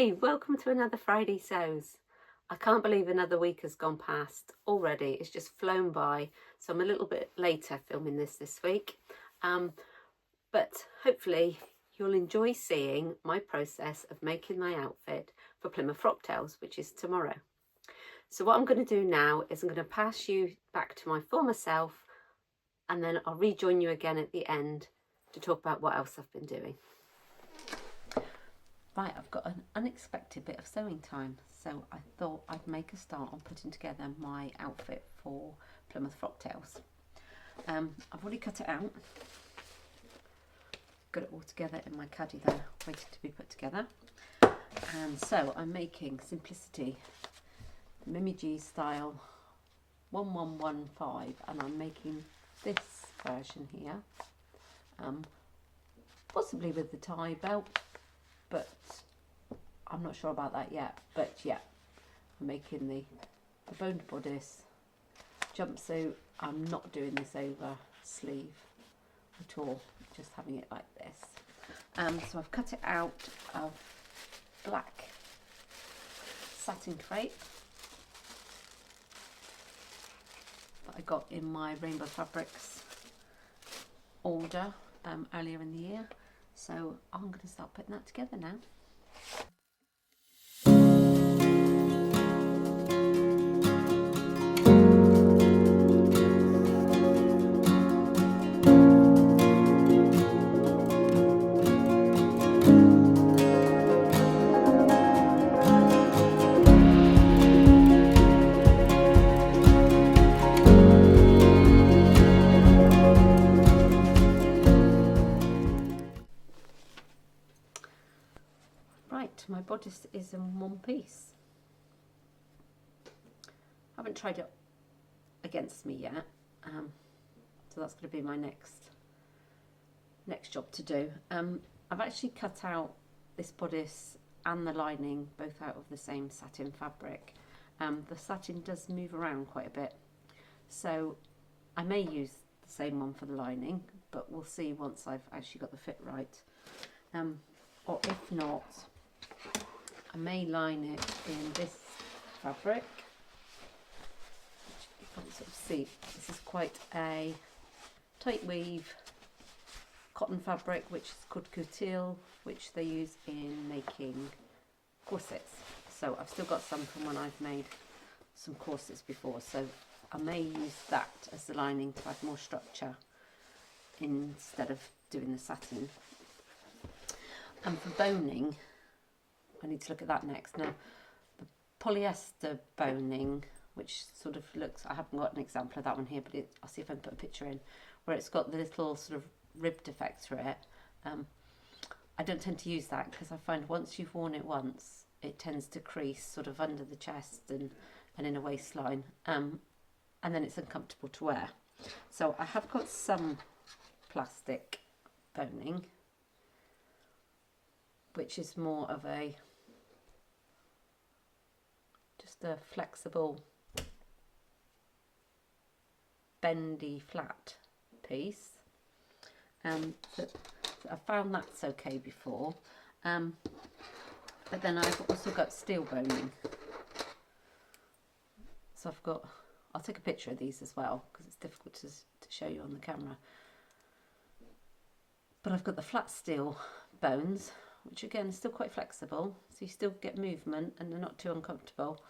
Hey, welcome to another Friday Sews. I can't believe another week has gone past already. It's just flown by, so I'm a little bit later filming this week. But hopefully you'll enjoy seeing my process of making my outfit for Plymouth Frocktails, which is tomorrow. So what I'm going to do now is I'm going to pass you back to my former self, and then I'll rejoin you again at the end to talk about what else I've been doing. Right, I've got an unexpected bit of sewing time, so I thought I'd make a start on putting together my outfit for Plymouth Frocktails. I've already cut it out, got it all together in my caddy there, waiting to be put together. And so I'm making Simplicity Mimi G style 1115, and I'm making this version here, possibly with the tie belt, but I'm not sure about that yet. But yeah, I'm making the boned bodice jumpsuit. I'm not doing this over sleeve at all, just having it like this. So I've cut it out of black satin crepe that I got in my Rainbow Fabrics order earlier in the year. So I'm going to start putting that together now. Right, my bodice is in one piece. I haven't tried it against me yet, so that's going to be my next job to do. I've actually cut out this bodice and the lining both out of the same satin fabric. The satin does move around quite a bit, so I may use the same one for the lining, but we'll see once I've actually got the fit right. Or if not, I may line it in this fabric, which you can't sort of see. This is quite a tight weave cotton fabric, which is called coutil, which they use in making corsets. So I've still got some from when I've made some corsets before, so I may use that as the lining to add more structure instead of doing the satin. And for boning, I need to look at that next. Now, the polyester boning, which sort of looks, I haven't got an example of that one here, but I'll see if I can put a picture in, where it's got the little sort of ribbed effect through it. I don't tend to use that because I find once you've worn it once, it tends to crease sort of under the chest and in a waistline, and then it's uncomfortable to wear. So I have got some plastic boning, which is more of a flexible, bendy, flat piece. So I found that's okay before, but then I've also got steel boning. So I'll take a picture of these as well because it's difficult to show you on the camera. But I've got the flat steel bones, which again is still quite flexible, so you still get movement and they're not too uncomfortable.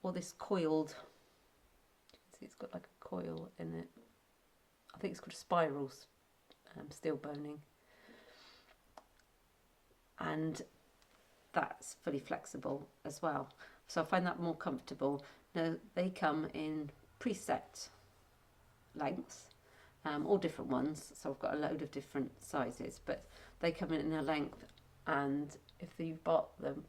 Or this coiled, you can see it's got like a coil in it. I think it's called a spiral steel boning. And that's fully flexible as well. So I find that more comfortable. Now they come in preset lengths, all different ones. So I've got a load of different sizes, but they come in a length, and if you've bought them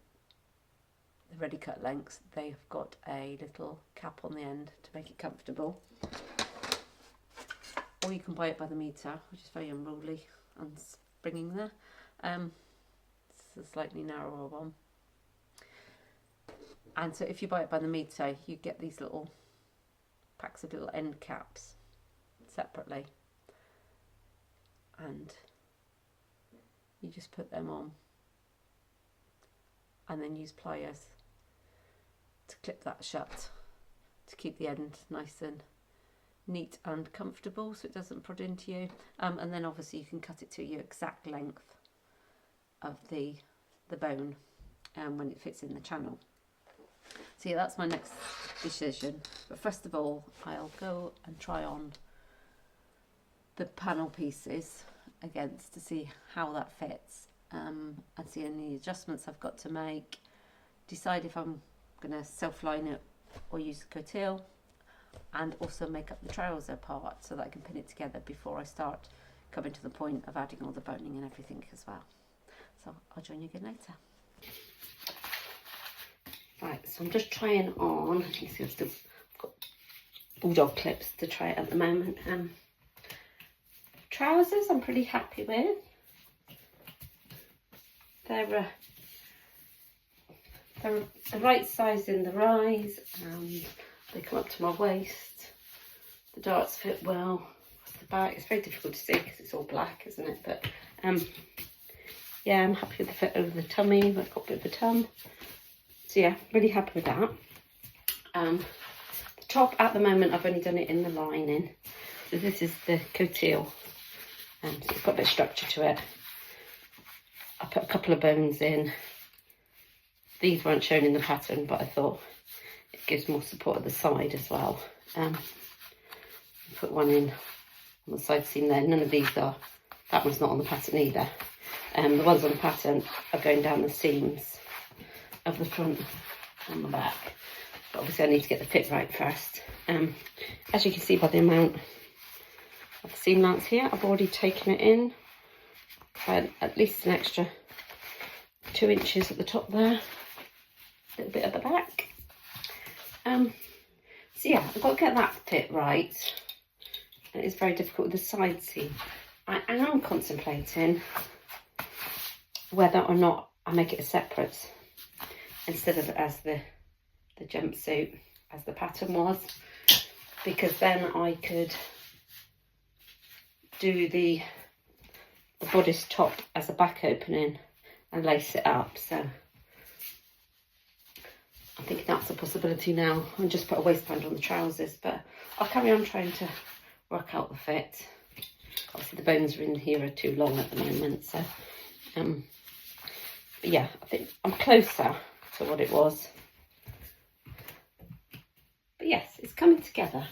the ready cut lengths, they've got a little cap on the end to make it comfortable. Or you can buy it by the metre, which is very unruly and springing there. It's a slightly narrower one. And so if you buy it by the metre, you get these little packs of little end caps separately. And you just put them on. and then use pliers to clip that shut to keep the end nice and neat and comfortable so it doesn't prod into you. And then obviously you can cut it to your exact length of the bone when it fits in the channel. So yeah, that's my next decision. But first of all, I'll go and try on the panel pieces against to see how that fits, and see any adjustments I've got to make, decide if I'm going to self-line it or use a coutil, and also make up the trouser part so that I can pin it together before I start coming to the point of adding all the boning and everything as well. So I'll join you again later. Right, so I'm just trying on, you can see I've still got bulldog clips to try it at the moment. Trousers I'm pretty happy with. They're the right size in the rise, and they come up to my waist. The darts fit well across the back. It's very difficult to see because it's all black, isn't it? But yeah, I'm happy with the fit over the tummy. I've got a bit of a tum. So yeah, really happy with that. The top at the moment, I've only done it in the lining. So this is the coutil. So it's got a bit of structure to it. I put a couple of bones in. These weren't shown in the pattern, but I thought it gives more support at the side as well. Put one in on the side seam there. None of these are, that one's not on the pattern either. The ones on the pattern are going down the seams of the front and the back. But obviously I need to get the fit right first. As you can see by the amount of seam allowance here, I've already taken it in at least an extra 2 inches at the top there, a little bit at the back. So yeah, I've got to get that fit right. It is very difficult with the side seam. I am contemplating whether or not I make it a separate instead of as the jumpsuit as the pattern was, because then I could do the bodice top as a back opening and lace it up. So I think that's a possibility now, and just put a waistband on the trousers, but I'll carry on trying to work out the fit. Obviously the bones are in here are too long at the moment, so but yeah, I think I'm closer to what it was. But yes, it's coming together.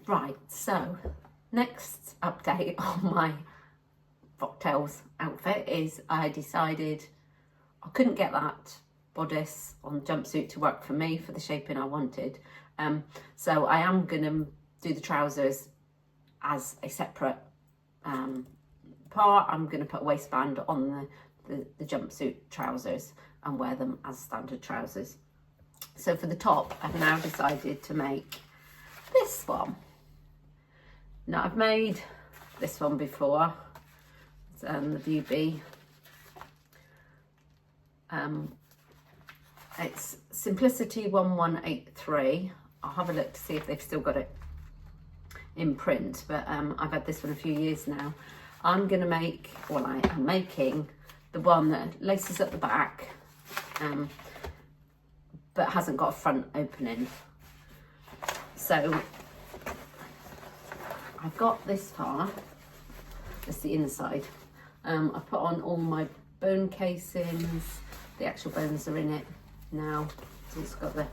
Right, so next update on my Frocktails outfit is I decided I couldn't get that bodice on the jumpsuit to work for me for the shaping I wanted. So I am going to do the trousers as a separate part. I'm going to put a waistband on the jumpsuit trousers and wear them as standard trousers. So for the top, I've now decided to make this one. Now I've made this one before. It's the BB. It's Simplicity 1183. I'll have a look to see if they've still got it in print, but I've had this one a few years now. I'm going to make, well, I am making the one that laces up the back, but hasn't got a front opening. So I've got this far. That's the inside. I've put on all my bone casings. The actual bones are in it now. So it's got the,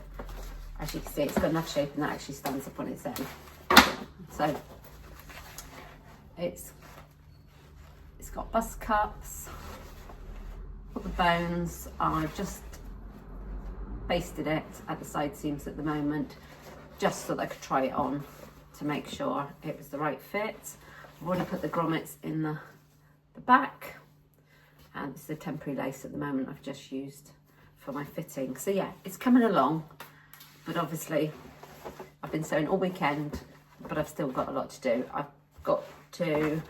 as you can see, it's got enough shape and that actually stands up on its own. So it's got bust cups. All the bones, I've just basted it at the side seams at the moment, just so that I could try it on to make sure it was the right fit. I've already put the grommets in the back, and it's a temporary lace at the moment I've just used for my fitting. So yeah, it's coming along, but obviously I've been sewing all weekend, but I've still got a lot to do. I've got to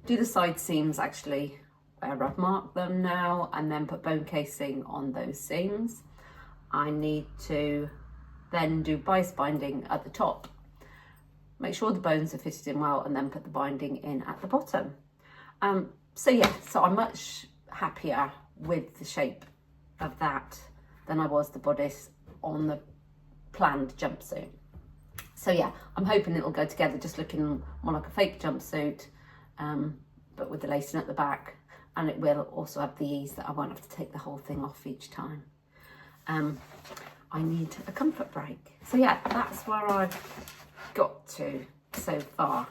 do the side seams actually where I've marked them now, and then put bone casing on those seams. I need to then do bias binding at the top, make sure the bones are fitted in well, and then put the binding in at the bottom. So yeah, so I'm much happier with the shape of that than I was the bodice on the planned jumpsuit. So yeah, I'm hoping it'll go together, just looking more like a fake jumpsuit, but with the lacing at the back, and it will also have the ease that I won't have to take the whole thing off each time. I need a comfort break. So yeah, that's where I've got to so far.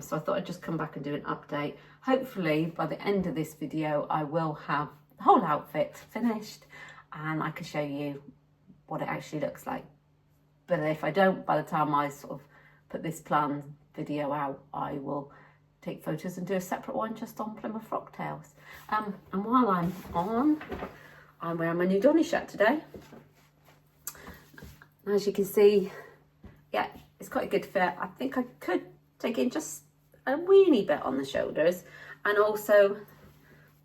So I thought I'd just come back and do an update. Hopefully by the end of this video, I will have the whole outfit finished and I can show you what it actually looks like. But if I don't, by the time I sort of put this plan video out, I will take photos and do a separate one just on Plymouth Frocktails. And while I'm on, I'm wearing my new Donny shirt today. As you can see, yeah, it's quite a good fit. I think I could take in just a weeny bit on the shoulders, and also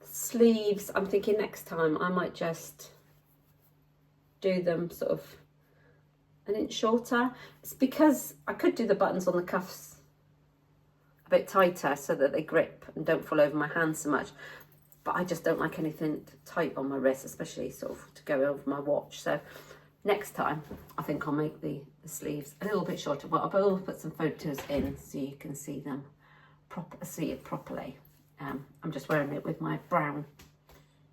the sleeves. I'm thinking next time I might just do them sort of an inch shorter. It's because I could do the buttons on the cuffs a bit tighter so that they grip and don't fall over my hands so much, but I just don't like anything tight on my wrist, especially sort of to go over my watch. So next time I think I'll make the sleeves a little bit shorter. Well, I will put some photos in so you can see them see it properly. I'm just wearing it with my brown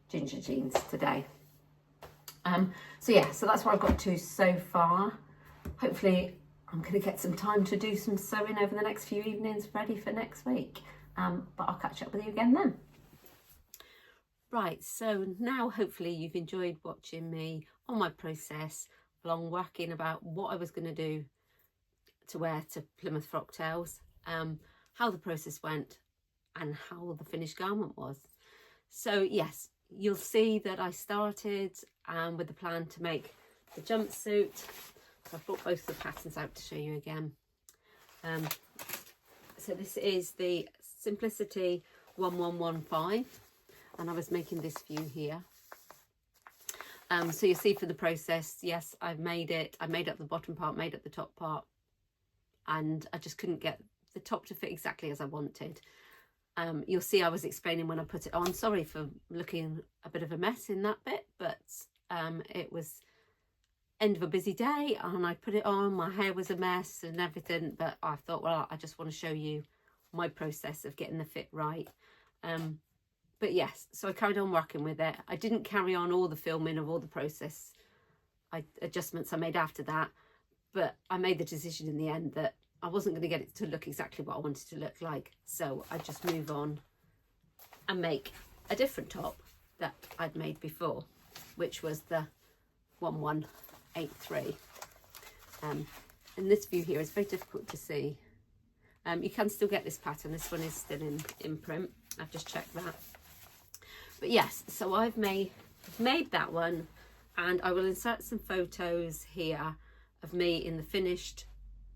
ginger jeans today. So yeah, so that's where I've got to so far. Hopefully I'm going to get some time to do some sewing over the next few evenings ready for next week. But I'll catch up with you again then. Right, so now hopefully you've enjoyed watching me on my process, along working about what I was going to do to wear to Plymouth Frocktails, how the process went and how the finished garment was. So yes, you'll see that I started with the plan to make the jumpsuit. So I've brought both the patterns out to show you again. So this is the Simplicity 1115, and I was making this view here. So you see for the process, yes, I've made it. I made up the bottom part, made up the top part, and I just couldn't get the top to fit exactly as I wanted. You'll see I was explaining when I put it on. Sorry for looking a bit of a mess in that bit, but it was end of a busy day and I put it on. My hair was a mess and everything, but I thought, well, I just want to show you my process of getting the fit right. But yes, so I carried on working with it. I didn't carry on all the filming of all the process adjustments I made after that, but I made the decision in the end that I wasn't going to get it to look exactly what I wanted to look like. So I just move on and make a different top that I'd made before, which was the 1183. And this view here is very difficult to see. You can still get this pattern. This one is still in print. I've just checked that. But yes, so I've made that one, and I will insert some photos here of me in the finished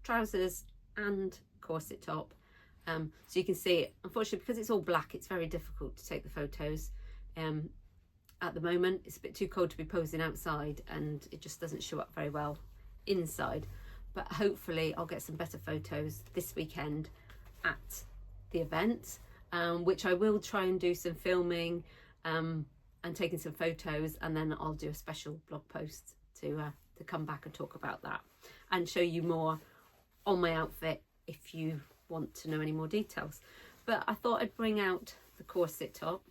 trousers and corset top, so you can see it. Unfortunately, because it's all black, it's very difficult to take the photos at the moment. It's a bit too cold to be posing outside and it just doesn't show up very well inside, but hopefully I'll get some better photos this weekend at the event, which I will try and do some filming and taking some photos, and then I'll do a special blog post to come back and talk about that and show you more on my outfit if you want to know any more details. But I thought I'd bring out the corset top.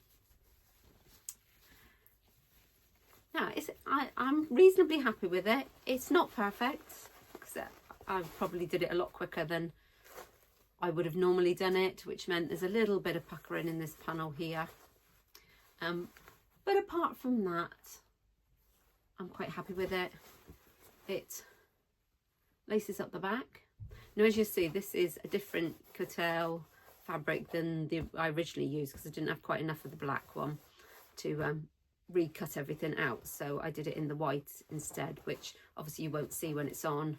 Now, I'm reasonably happy with it. It's not perfect because I probably did it a lot quicker than I would have normally done it, which meant there's a little bit of puckering in this panel here. But apart from that, I'm quite happy with it. It laces up the back. Now, as you see, this is a different couture fabric than I originally used because I didn't have quite enough of the black one to recut everything out. So I did it in the white instead, which obviously you won't see when it's on,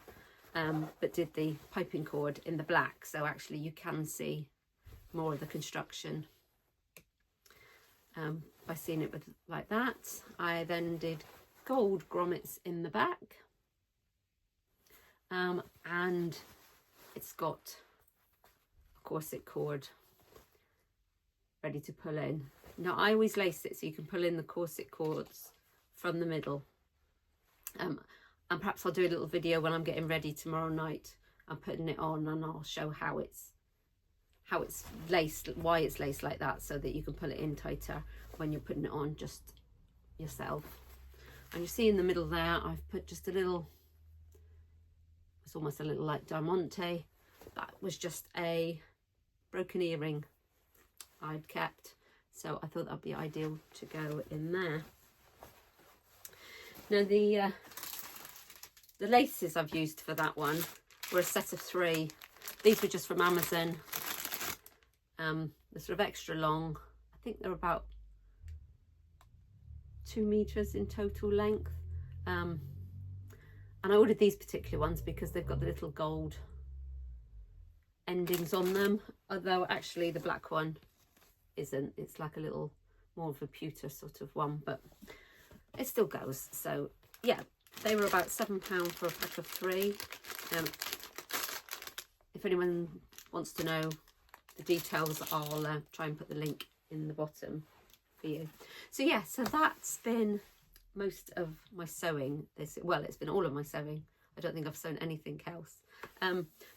but did the piping cord in the black. So actually you can see more of the construction by seeing it with like that. I then did gold grommets in the back, and it's got a corset cord ready to pull in. Now I always lace it so you can pull in the corset cords from the middle. And perhaps I'll do a little video when I'm getting ready tomorrow night. I'm putting it on, and I'll show how it's laced, why it's laced like that, so that you can pull it in tighter when you're putting it on just yourself. And you see in the middle there, I've put just a little, it's almost a little like diamante. That was just a broken earring I'd kept, so I thought that'd be ideal to go in there. Now the laces I've used for that one were a set of 3. These were just from Amazon. They're sort of extra long. I think they're about 2 meters in total length. And I ordered these particular ones because they've got the little gold endings on them, although actually the black one isn't. It's like a little more of a pewter sort of one, but it still goes. So yeah, they were about £7 for a pack of 3. If anyone wants to know the details, I'll try and put the link in the bottom for you. So yeah, so that's been most of my sewing well, it's been all of my sewing. I don't think I've sewn anything else.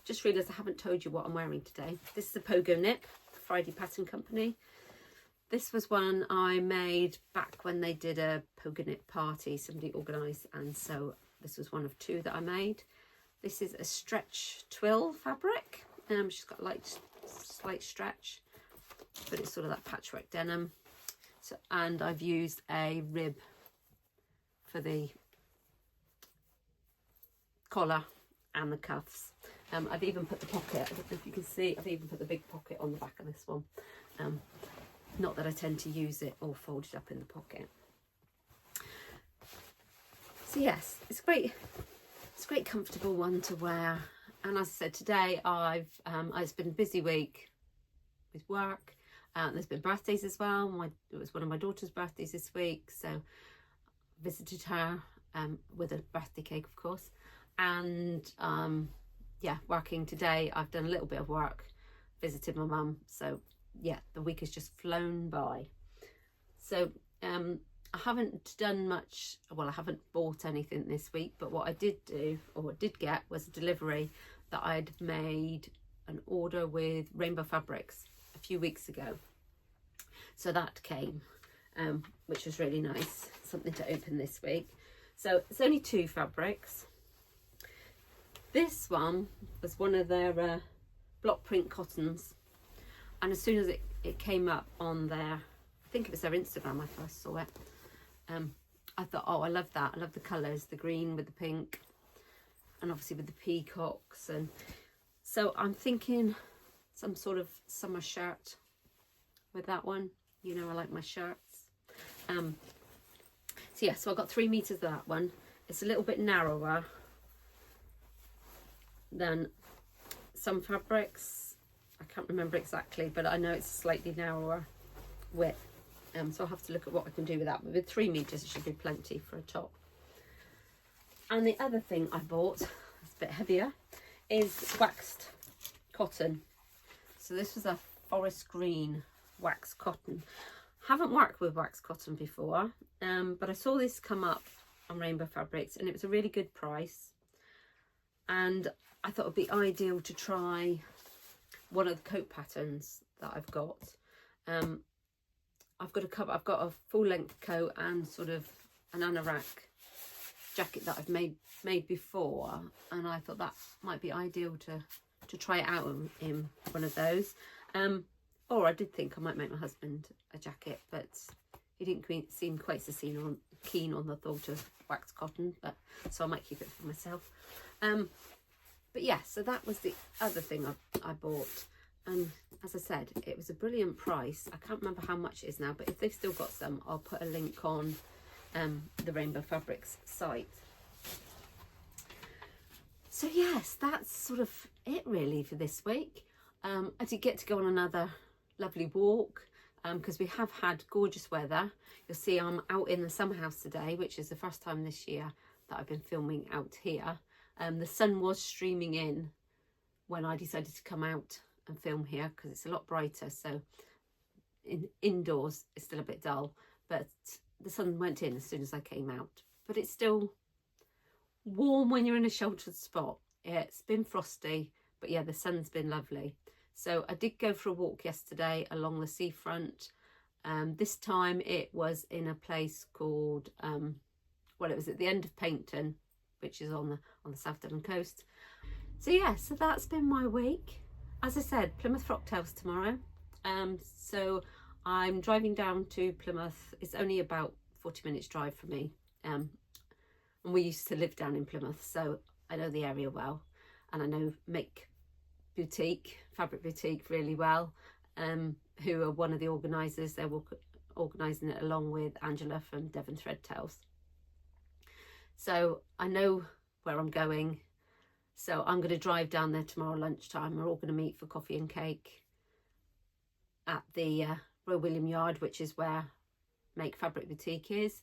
Just realised I haven't told you what I'm wearing today. This is a Pogo Nip, Friday Pattern Company. This was one I made back when they did a Pogo Nip party, somebody organised, and so this was one of 2 that I made. This is a stretch twill fabric. She's got light, slight stretch, but it's sort of that patchwork denim. So, and I've used a rib for the collar and the cuffs. I've even put the pocket, I don't know if you can see, I've even put the big pocket on the back of this one. Not that I tend to use it all folded up in the pocket. So yes, it's great. It's a great comfortable one to wear. And as I said, today it's been a busy week with work. There's been birthdays as well. It was one of my daughter's birthdays this week, so I visited her with a birthday cake, of course. And yeah, working today. I've done a little bit of work, visited my mum. So yeah, the week has just flown by. So I haven't done much. Well, I haven't bought anything this week, but what I did do, or what I did get, was a delivery that I'd made an order with Rainbow Fabrics a few weeks ago. So that came, which was really nice. Something to open this week. So it's only 2 fabrics. This one was one of their block print cottons, and as soon as it came up on their, I think it was their Instagram, I first saw it. I thought, oh, I love that. I love the colours, the green with the pink, and obviously with the peacocks. And so I'm thinking some sort of summer shirt with that one. You know, I like my shirts. So yeah, so I got 3 meters of that one. It's a little bit narrower than some fabrics. I can't remember exactly, but I know it's slightly narrower width. So I'll have to look at what I can do with that. But with 3 meters, it should be plenty for a top. And the other thing I bought, it's a bit heavier, is waxed cotton. So this was a forest green waxed cotton. Haven't worked with waxed cotton before, but I saw this come up on Rainbow Fabrics, and it was a really good price. And I thought it'd be ideal to try one of the coat patterns that I've got. I've got a full length coat and sort of an anorak jacket that I've made before, and I thought that might be ideal to try it out in one of those. Or I did think I might make my husband a jacket, but he didn't seem quite so keen on the thought of waxed cotton, but so I might keep it for myself. But yeah, so that was the other thing I bought. And as I said, it was a brilliant price. I can't remember how much it is now, but if they've still got some, I'll put a link on the Rainbow Fabrics site. So yes, that's sort of it really for this week. I did get to go on another lovely walk because we have had gorgeous weather. You'll see I'm out in the summer house today, which is the first time this year that I've been filming out here. The sun was streaming in when I decided to come out and film here because it's a lot brighter, so indoors it's still a bit dull, but the sun went in as soon as I came out, but it's still warm when you're in a sheltered spot. It's been frosty, but yeah, the sun's been lovely. So I did go for a walk yesterday along the seafront. This time it was in a place called, well, it was at the end of Paynton, which is on the South Devon coast. So yeah, so that's been my week. As I said, Plymouth Frocktails tomorrow. So I'm driving down to Plymouth. It's only about 40 minutes drive for me. And we used to live down in Plymouth, so I know the area well. And I know Fabric Boutique really well, who are one of the organisers. They're organising it along with Angela from Devon Threadtails. So I know where I'm going. So I'm going to drive down there tomorrow lunchtime. We're all going to meet for coffee and cake at the Royal William Yard, which is where Make Fabric Boutique is.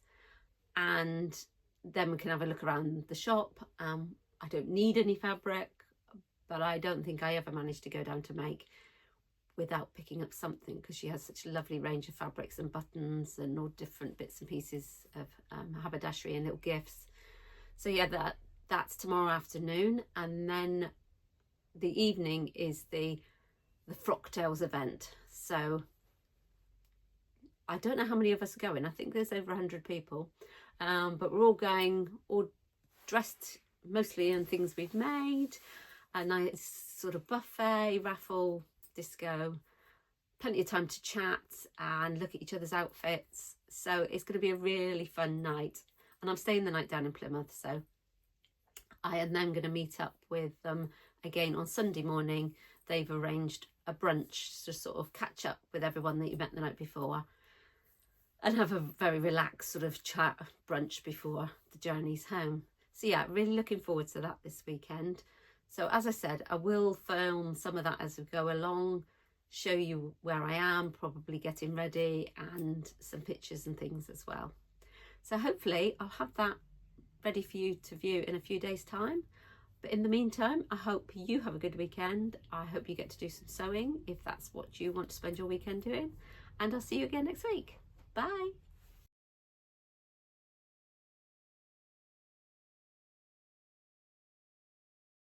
And then we can have a look around the shop. I don't need any fabric, but I don't think I ever managed to go down to Make without picking up something, because she has such a lovely range of fabrics and buttons and all different bits and pieces of haberdashery and little gifts. So yeah, that's tomorrow afternoon, and then the evening is the Frocktails event. So I don't know how many of us are going. I think there's over 100 people, but we're all going, all dressed mostly in things we've made. A nice sort of buffet, raffle, disco, plenty of time to chat and look at each other's outfits. So it's going to be a really fun night, and I'm staying the night down in Plymouth. So I am then going to meet up with them again on Sunday morning. They've arranged a brunch to sort of catch up with everyone that you met the night before and have a very relaxed sort of chat brunch before the journeys home. So yeah, really looking forward to that this weekend. So as I said, I will film some of that as we go along, show you where I am, probably getting ready, and some pictures and things as well. So hopefully I'll have that ready for you to view in a few days' time. But in the meantime, I hope you have a good weekend. I hope you get to do some sewing if that's what you want to spend your weekend doing. And I'll see you again next week. Bye.